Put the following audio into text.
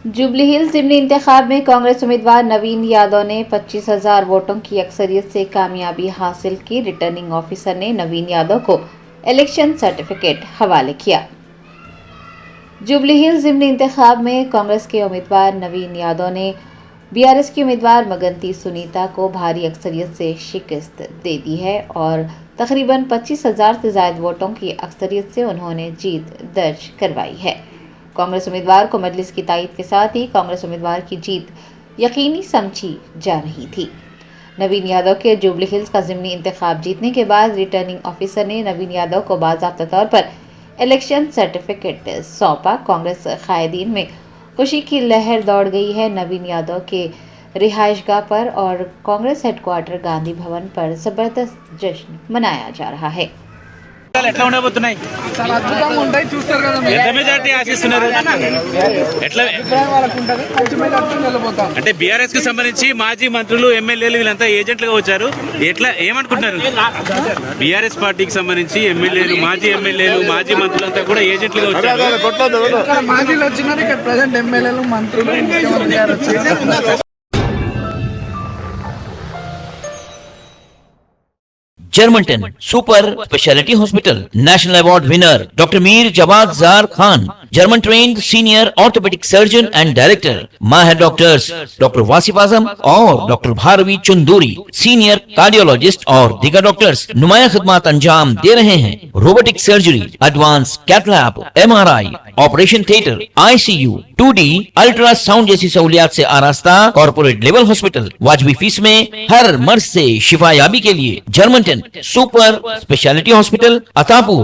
Jubilee hills जिमनी इंतखाब में कांग्रेस उम्मीदवार नवीन यादव ने 25,000 वोटों की अक्सरियत से कामयाबी हासिल की। रिटर्निंग ऑफिसर ने नवीन यादव को इलेक्शन सर्टिफिकेट हवाले किया। जुबली हिल्स जिमनी इंतखाब में कांग्रेस के उम्मीदवार नवीन यादव ने बीआरएस की उम्मीदवार मगंती सुनीता को भारी अक्सरियत से शिकस्त दे दी है और तकरीबन 25,000 से ज्यादा वोटों की अक्सरियत से उन्होंने जीत दर्ज करवाई है। कांग्रेस उम्मीदवार को मजलिस की तायद के साथ ही कांग्रेस उम्मीदवार की जीत यकीनी समझी जा रही थी। नवीन यादव के जुबली हिल्स का जिमनी इंतखाब जीतने के बाद रिटर्निंग ऑफिसर ने नवीन यादव को बाज़ाब्ता तौर पर इलेक्शन सर्टिफिकेट सौंपा। कांग्रेस कायदीन में खुशी की लहर दौड़ गई है। नवीन यादव के रिहाइशगाह पर और कांग्रेस हेडक्वार्टर गांधी भवन पर जबरदस्त जश्न मनाया जा रहा है। ఎట్లా ఉండబోతున్నాయి? చాలా అద్భుతంగా ఉంటాయి, చూస్తారు కదా మీరు. ఎంత మెజారిటీ ఆశిస్తున్నారు? ఎట్లా అభిప్రాయం వాళ్ళకు ఉంటుంది, మంచి మెజార్టీ నిలబోతాం. అంటే బీఆర్ఎస్ కి సంబంధించి మాజీ మంత్రులు ఎమ్మెల్యేలు వీళ్ళంతా ఏజెంట్లుగా వచ్చారు. ఎట్లా ఏమనుకుంటున్నారు? బీఆర్ఎస్ పార్టీకి సంబంధించి ఎమ్మెల్యేలు మాజీ మంత్రులంతా కూడా ఏజెంట్లుగా వచ్చారు. ఇక్కడ మాజీలు వచ్చినారు, ఇక్కడ ప్రజెంట్ ఎమ్మెల్యేలు మంత్రులు ముఖ్యమంత్రి గారు వచ్చారు. Germanten super speciality hospital national award winner doctor Mir Jawad Jar Khan, German trained senior orthopaedic surgeon and director, माहिर डॉक्टर्स डॉक्टर वासिफ आजम और doctor Bharavi Chanduri, senior cardiologist और दीगर डॉक्टर्स नुमाया खिदमत अंजाम दे रहे हैं। Robotic surgery, advance cath lab, MRI, operation theatre, ICU, 2D ultrasound जैसी सहूलियात से आरास्ता कॉर्पोरेट लेवल हॉस्पिटल। वाजबी फीस में हर मर्ज से शिफायाबी के लिए Germanton super speciality hospital, Attapur.